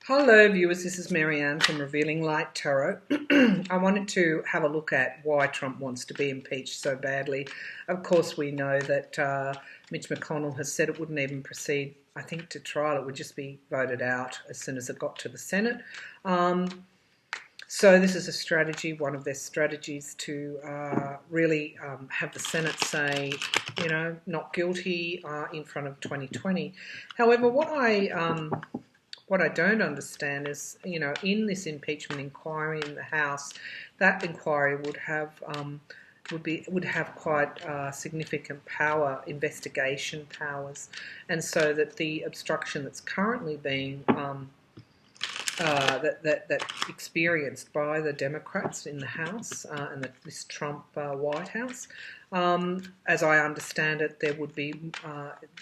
Hello viewers, this is Marianne from Revealing Light Tarot. I wanted to have a look at why Trump wants to be impeached so badly. Of course we know that Mitch McConnell has said it wouldn't even proceed, I think, to trial. It would just be voted out as soon as it got to the Senate. So this is a strategy, one of their strategies to really have the Senate say, you know, not guilty in front of 2020. However, what I don't understand is, you know, in this impeachment inquiry in the House, that inquiry would have quite significant power, investigation powers, and so that the obstruction that's currently being that experienced by the Democrats in the House and this Trump White House. As I understand it, there would be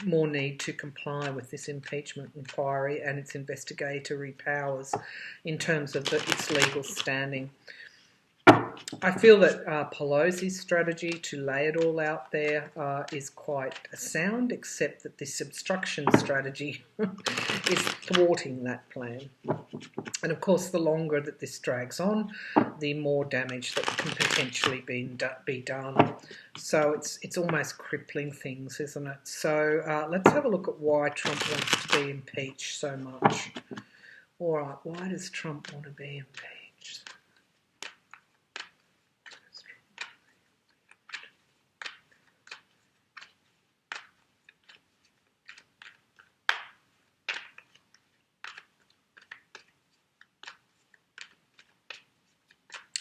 more need to comply with this impeachment inquiry and its investigatory powers in terms of its legal standing. I feel that Pelosi's strategy to lay it all out there is quite sound, except that this obstruction strategy is thwarting that plan. And of course, the longer that this drags on, the more damage that can potentially be done. So it's almost crippling things, isn't it? So let's have a look at why Trump wants to be impeached so much. All right, why does Trump want to be impeached?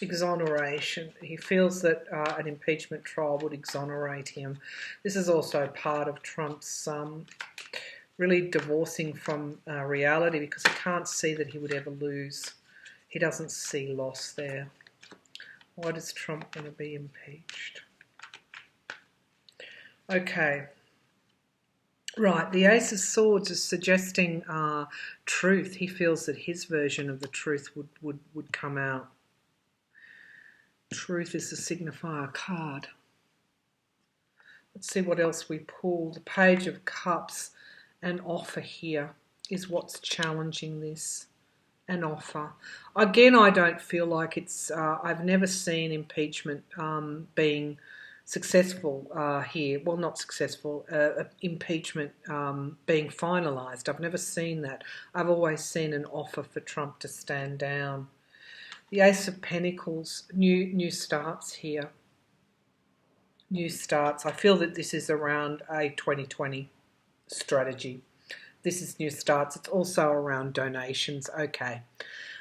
Exoneration. He feels that an impeachment trial would exonerate him. This is also part of Trump's really divorcing from reality, because he can't see that he would ever lose. He doesn't see loss there. Why does Trump want to be impeached? Okay. Right, the Ace of Swords is suggesting truth. He feels that his version of the truth would come out. Truth is the signifier card. Let's see what else we pulled. The Page of Cups. An offer here is what's challenging this. An offer. Again, I don't feel like it's... I've never seen impeachment being successful here. Well, not successful. Impeachment being finalised. I've never seen that. I've always seen an offer for Trump to stand down. The Ace of Pentacles, new starts here. New starts. I feel that this is around a 2020 strategy. This is new starts. It's also around donations. Okay.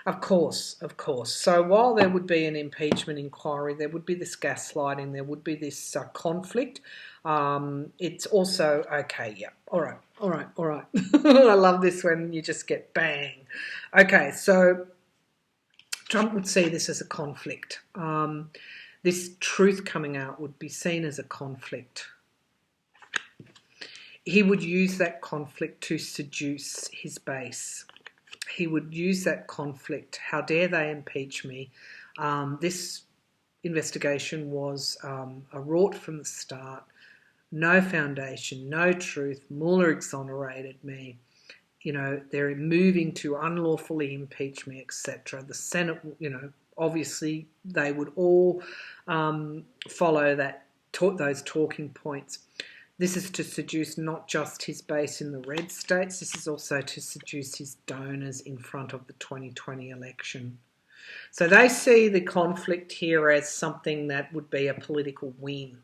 Of course. So while there would be an impeachment inquiry, there would be this gaslighting, there would be this conflict. It's also, okay, yeah. All right. I love this when you just get bang. Okay, so Trump would see this as a conflict. This truth coming out would be seen as a conflict. He would use that conflict to seduce his base. He would use that conflict. How dare they impeach me? This investigation was wrought from the start. No foundation, no truth. Mueller exonerated me. You know, they're moving to unlawfully impeach me, etc. The Senate, you know, obviously they would all follow those talking points. This is to seduce not just his base in the red states, this is also to seduce his donors in front of the 2020 election. So they see the conflict here as something that would be a political win.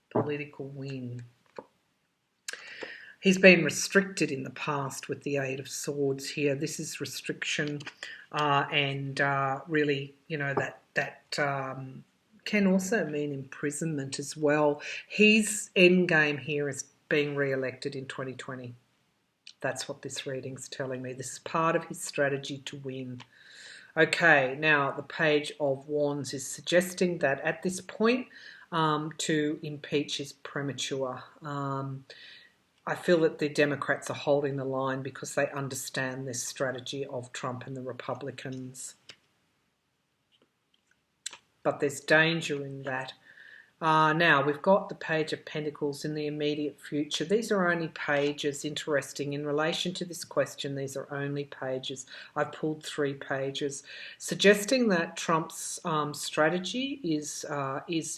Political win. He's been restricted in the past with the Eight of Swords here. This is restriction and really, you know, that can also mean imprisonment as well. His end game here is being re-elected in 2020. That's what this reading's telling me. This is part of his strategy to win. Okay, now the Page of Wands is suggesting that at this point to impeach is premature. I feel that the Democrats are holding the line because they understand this strategy of Trump and the Republicans. But there's danger in that. Now, we've got the Page of Pentacles in the immediate future. These are only pages, interesting. In relation to this question, these are only pages. I've pulled 3 pages, suggesting that Trump's strategy is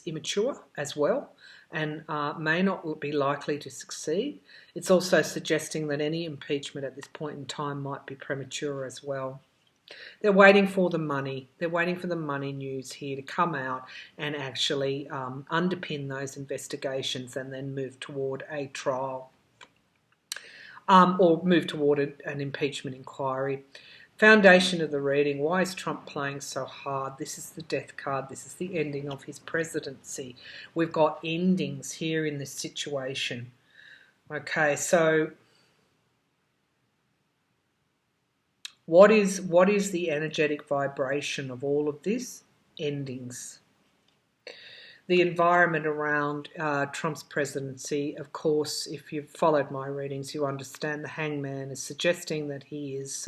immature as well and may not be likely to succeed. It's also suggesting that any impeachment at this point in time might be premature as well. They're waiting for the money. They're waiting for the money news here to come out and actually underpin those investigations and then move toward a trial or move toward an impeachment inquiry. Foundation of the reading. Why is Trump playing so hard? This is the death card. This is the ending of his presidency. We've got endings here in this situation. Okay, so what is the energetic vibration of all of this? Endings. The environment around Trump's presidency, of course, if you've followed my readings, you understand the Hangman is suggesting that he is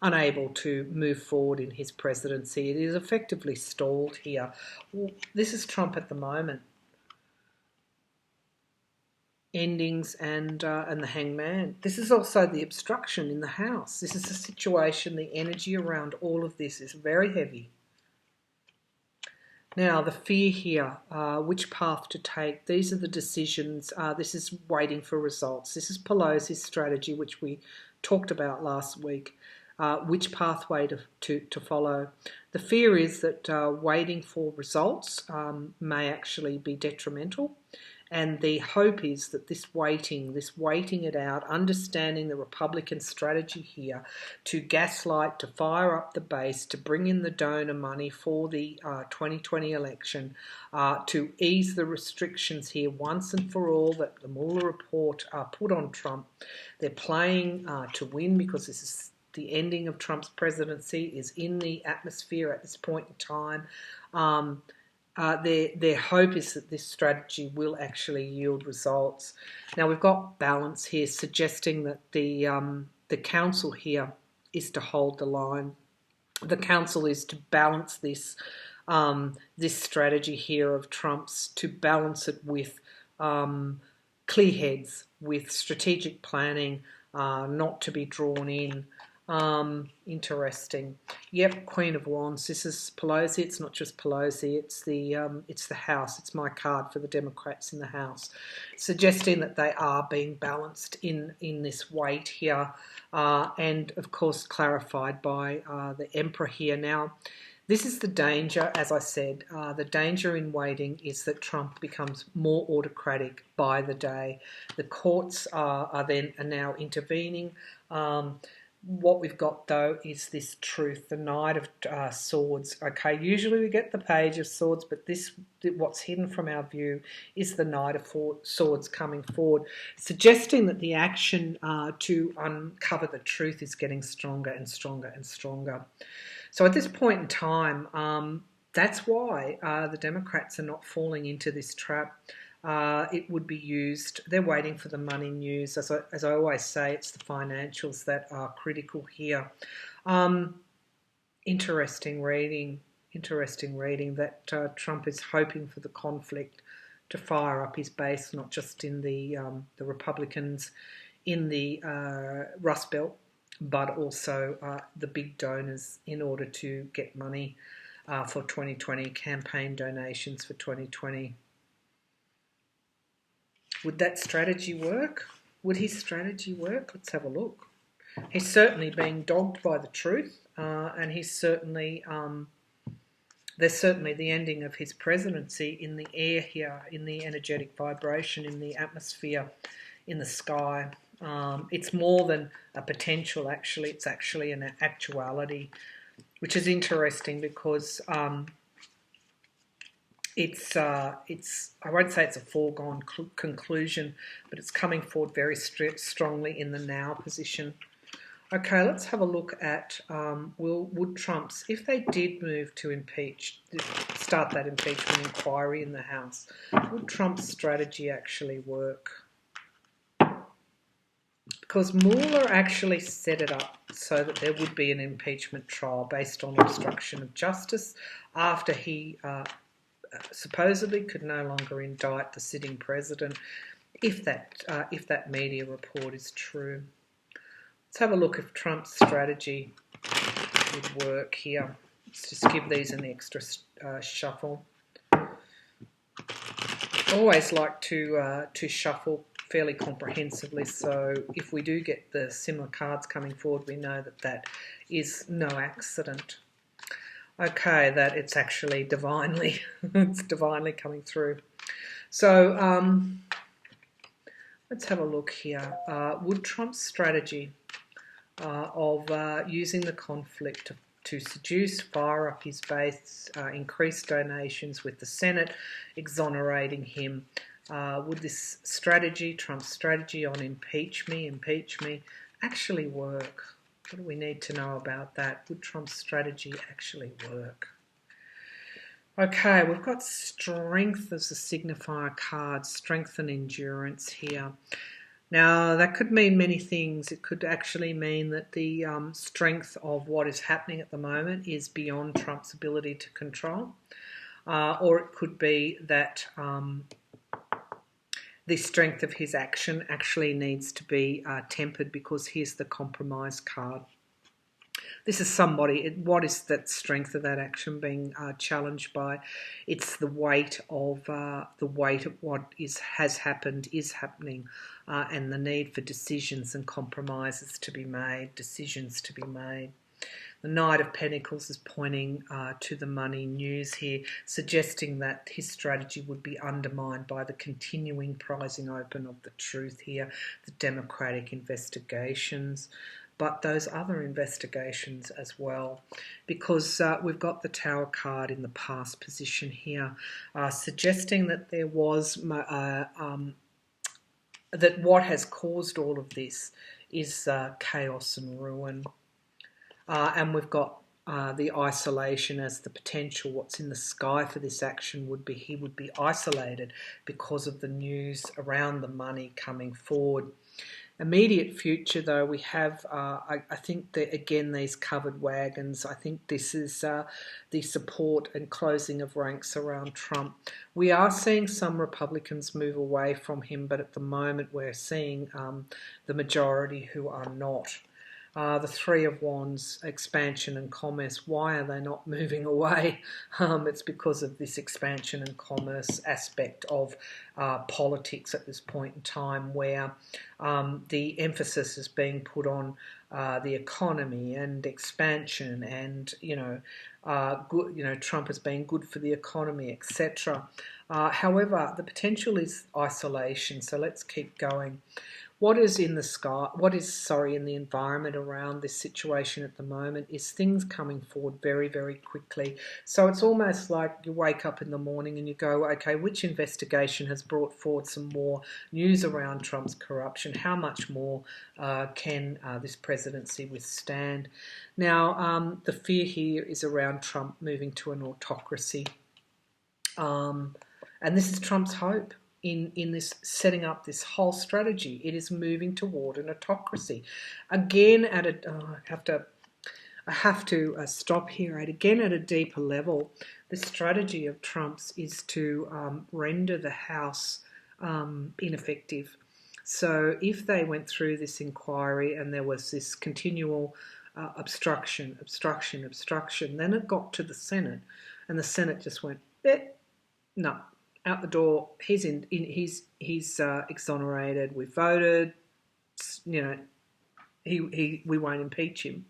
unable to move forward in his presidency. It is effectively stalled here. Well, this is Trump at the moment. Endings and the Hangman. This is also the obstruction in the house. This is a situation, the energy around all of this is very heavy. Now, the fear here, which path to take. These are the decisions. This is waiting for results. This is Pelosi's strategy, which we talked about last week. Which pathway to follow. The fear is that waiting for results may actually be detrimental. And the hope is that this waiting it out, understanding the Republican strategy here to gaslight, to fire up the base, to bring in the donor money for the 2020 election, to ease the restrictions here once and for all that the Mueller report put on Trump. They're playing to win because this is the ending of Trump's presidency is in the atmosphere at this point in time. Their hope is that this strategy will actually yield results. Now, we've got balance here, suggesting that the council here is to hold the line. The council is to balance this this strategy here of Trump's, to balance it with clear heads, with strategic planning, not to be drawn in. Interesting. Yep, Queen of Wands. This is Pelosi. It's not just Pelosi. It's the House. It's my card for the Democrats in the House, suggesting that they are being balanced in this weight here, and of course clarified by the Emperor here. Now, this is the danger. As I said, the danger in waiting is that Trump becomes more autocratic by the day. The courts are now intervening. What we've got, though, is this truth, the Knight of Swords. Okay, usually we get the Page of Swords, but what's hidden from our view is the Knight of Swords coming forward, suggesting that the action to uncover the truth is getting stronger and stronger and stronger. So at this point in time, that's why the Democrats are not falling into this trap. It would be used. They're waiting for the money news. As I always say, it's the financials that are critical here. Interesting reading that Trump is hoping for the conflict to fire up his base, not just in the Republicans in the Rust Belt, but also the big donors in order to get money for 2020, campaign donations for 2020. Would that strategy work? Would his strategy work? Let's have a look. He's certainly being dogged by the truth, and he's certainly there's certainly the ending of his presidency in the air here, in the energetic vibration, in the atmosphere, in the sky. It's more than a potential, actually. It's actually an actuality, which is interesting because it's I won't say it's a foregone conclusion, but it's coming forward very strongly in the now position. Okay, let's have a look at would Trump's, if they did move to start that impeachment inquiry in the House, would Trump's strategy actually work? Because Mueller actually set it up so that there would be an impeachment trial based on obstruction of justice after he supposedly could no longer indict the sitting president if that media report is true. Let's have a look if Trump's strategy would work here. Let's just give these an extra shuffle. Always like to shuffle fairly comprehensively, so if we do get the similar cards coming forward, we know that that is no accident. Okay, that it's actually divinely, it's divinely coming through. So let's have a look here. Would Trump's strategy of using the conflict to seduce, fire up his base, increase donations with the Senate, exonerating him, would this strategy, Trump's strategy on impeach me, actually work? What do we need to know about that? Would Trump's strategy actually work? Okay, we've got strength as a signifier card, strength and endurance here. Now, that could mean many things. It could actually mean that the strength of what is happening at the moment is beyond Trump's ability to control. Or it could be that the strength of his action actually needs to be tempered, because here's the compromise card. This is somebody, what is that strength of that action being challenged by? It's the weight of what has happened, is happening, and the need for decisions and compromises to be made, decisions to be made. The Knight of Pentacles is pointing to the money news here, suggesting that his strategy would be undermined by the continuing prizing open of the truth here, the democratic investigations, but those other investigations as well, because we've got the Tower card in the past position here, suggesting that there was that what has caused all of this is chaos and ruin. And we've got the isolation as the potential. What's in the sky for this action would be he would be isolated because of the news around the money coming forward. Immediate future, though, we have, I think, that again, these covered wagons. I think this is the support and closing of ranks around Trump. We are seeing some Republicans move away from him, but at the moment we're seeing the majority who are not. The Three of Wands, expansion and commerce. Why are they not moving away? It's because of this expansion and commerce aspect of politics at this point in time, where the emphasis is being put on the economy and expansion, and good, Trump has been good for the economy, etc. However, the potential is isolation. So let's keep going. What is in the sky? In the environment around this situation at the moment is things coming forward very, very quickly. So it's almost like you wake up in the morning and you go, okay, which investigation has brought forward some more news around Trump's corruption? How much more can this presidency withstand? Now, the fear here is around Trump moving to an autocracy. And this is Trump's hope. In this setting up this whole strategy, it is moving toward an autocracy. Again, I have to stop here. At a deeper level, the strategy of Trump's is to render the House ineffective. So if they went through this inquiry and there was this continual obstruction, then it got to the Senate, and the Senate just went, no. Out the door. He's exonerated. We voted. We won't impeach him.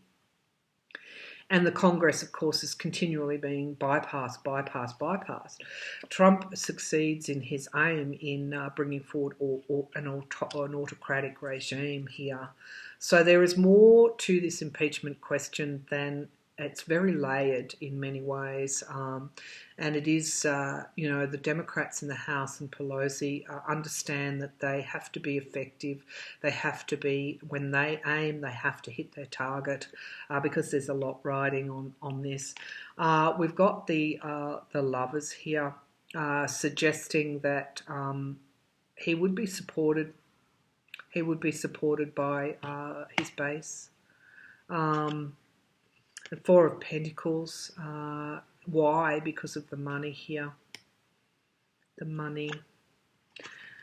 And the Congress, of course, is continually being bypassed. Trump succeeds in his aim in bringing forward an autocratic regime here. So there is more to this impeachment question than it's very layered in many ways, and it is, the Democrats in the House and Pelosi understand that they have to be effective. They have to be, when they aim, they have to hit their target, because there's a lot riding on this. We've got the Lovers here, suggesting that he would be supported. He would be supported by his base. The Four of Pentacles. Why? Because of the money here. the money.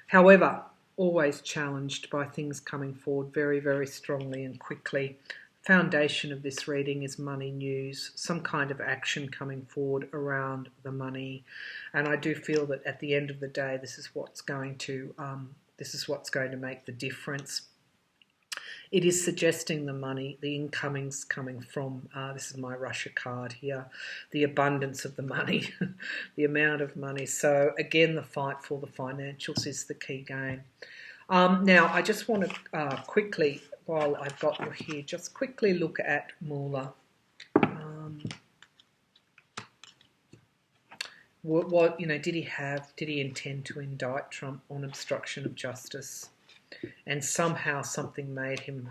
However, always challenged by things coming forward very, very strongly and quickly. Foundation of this reading is money news, some kind of action coming forward around the money, and I do feel that at the end of the day, this is what's going to make the difference. It is suggesting the money, the incomings coming from, this is my Russia card here, the abundance of the money, the amount of money. So again, the fight for the financials is the key game. Now, I just want to quickly, while I've got you here, just quickly look at Mueller. Did he intend to indict Trump on obstruction of justice? And somehow something made him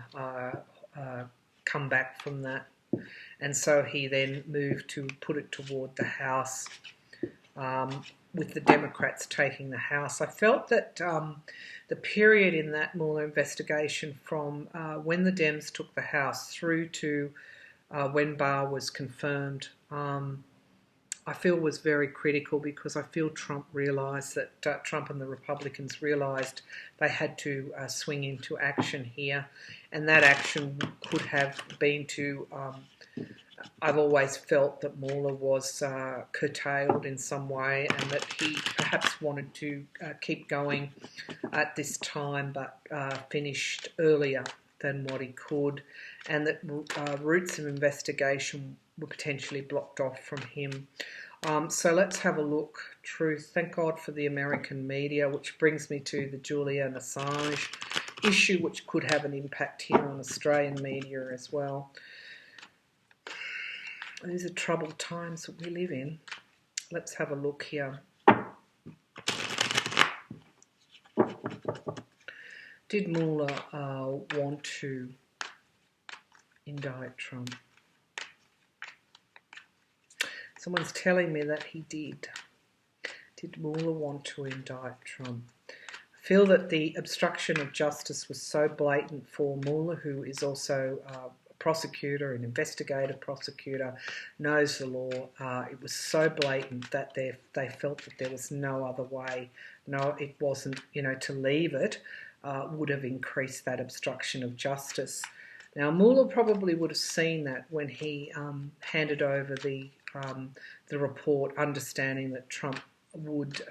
come back from that. And so he then moved to put it toward the House, with the Democrats taking the House. I felt that the period in that Mueller investigation from when the Dems took the House through to when Barr was confirmed, I feel was very critical, because I feel Trump realised that Trump and the Republicans realised they had to swing into action here, and that action could have been to. I've always felt that Mueller was curtailed in some way, and that he perhaps wanted to keep going at this time, but finished earlier than what he could, and that routes of investigation were potentially blocked off from him. So let's have a look. Truth. Thank God for the American media, which brings me to the Julian Assange issue, which could have an impact here on Australian media as well. These are troubled times that we live in. Let's have a look here. Did Mueller want to indict Trump? Someone's telling me that he did. Did Mueller want to indict Trump? I feel that the obstruction of justice was so blatant for Mueller, who is also a prosecutor, an investigative prosecutor, knows the law. It was so blatant that they felt that there was no other way. No, it wasn't, to leave it would have increased that obstruction of justice. Now, Mueller probably would have seen that when he handed over the report, understanding that Trump would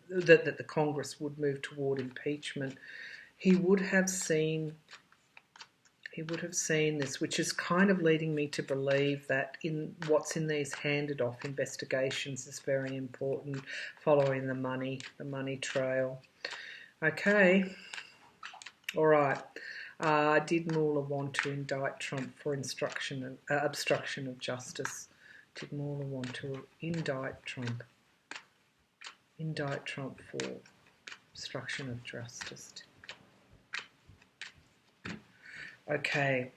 that the Congress would move toward impeachment. He would have seen this, which is kind of leading me to believe that in what's in these handed off investigations is very important, following the money trail. Okay, all right. Did Mueller want to indict Trump for obstruction of justice? Did Mueller want to indict Trump for obstruction of justice? Okay,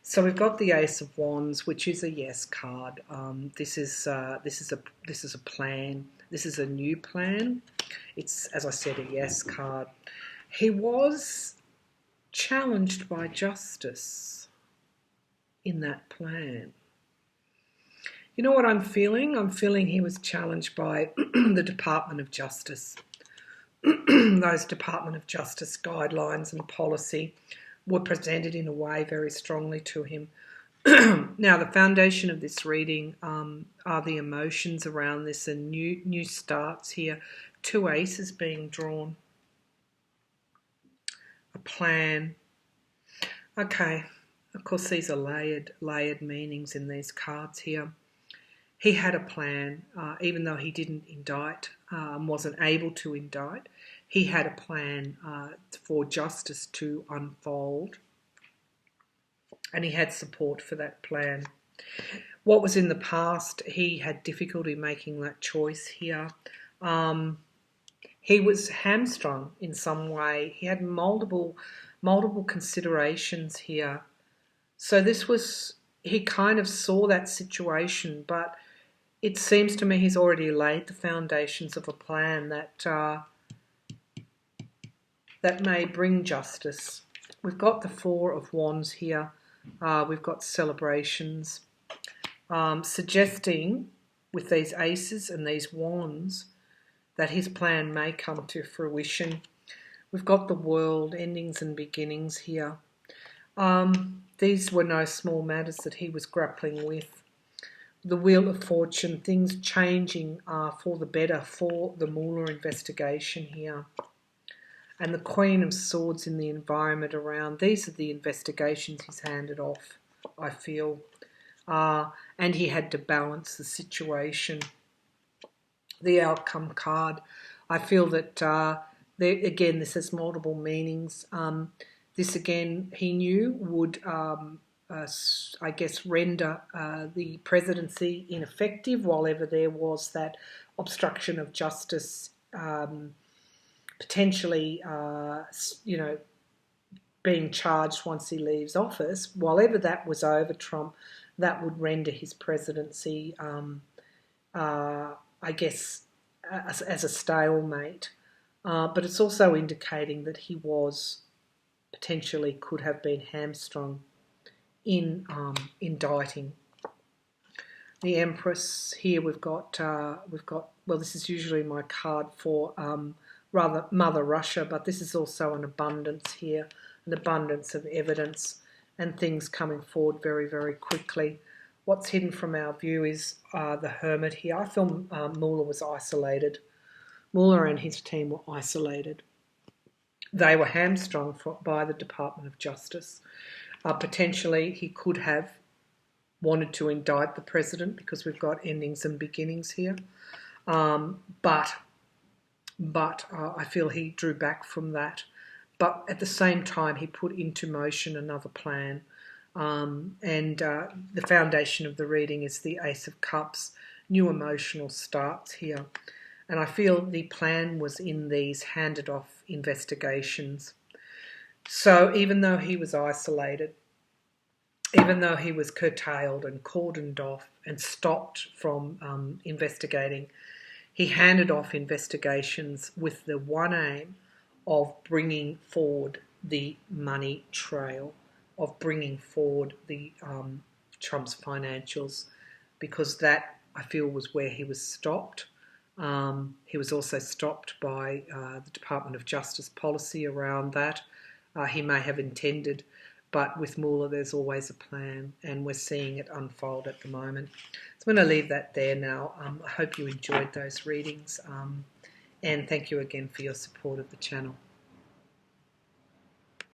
so we've got the Ace of Wands, which is a yes card. This is a plan. This is a new plan. It's, as I said, a yes card. He was challenged by justice in that plan. You know what I'm feeling? I'm feeling he was challenged by the Department of Justice. Those Department of Justice guidelines and policy were presented in a way very strongly to him. Now, the foundation of this reading are the emotions around this, and new starts here. 2 aces being drawn. A plan. Okay, of course these are layered meanings in these cards here. He had a plan, even though he didn't indict, wasn't able to indict. He had a plan for justice to unfold, and he had support for that plan. What was in the past, he had difficulty making that choice here. He was hamstrung in some way. He had multiple considerations here. So he kind of saw that situation, but it seems to me he's already laid the foundations of a plan that may bring justice. We've got the 4 of Wands here. We've got celebrations, suggesting with these aces and these wands that his plan may come to fruition. We've got the world, endings and beginnings here. These were no small matters that he was grappling with. The wheel of fortune, things changing for the better for the Mueller investigation here. And the Queen of Swords in the environment around. These are the investigations he's handed off, I feel. And he had to balance the situation. The outcome card. I feel that, again, this has multiple meanings. This, again, he knew would, I guess, render the presidency ineffective while ever there was that obstruction of justice, potentially, being charged once he leaves office. While ever that was over Trump, that would render his presidency, I guess, as a stalemate. But it's also indicating that he was potentially could have been hamstrung in indicting. The Empress here we've got well, this is usually my card for rather Mother Russia, but this is also an abundance here, an abundance of evidence and things coming forward very, very quickly. What's hidden from our view is the Hermit here. I feel Mueller was isolated. Mueller and his team were isolated. They were hamstrung by the Department of Justice. Potentially he could have wanted to indict the president because we've got endings and beginnings here. But I feel he drew back from that. But at the same time, he put into motion another plan. The foundation of the reading is the Ace of Cups, new emotional starts here. And I feel the plan was in these handed off investigations. So even though he was isolated, even though he was curtailed and cordoned off and stopped from investigating, he handed off investigations with the one aim of bringing forward the money trail, of bringing forward the Trump's financials, because that, I feel, was where he was stopped. He was also stopped by the Department of Justice policy around that. He may have intended, but with Mueller there's always a plan, and we're seeing it unfold at the moment. So I'm going to leave that there now. I hope you enjoyed those readings, and thank you again for your support of the channel.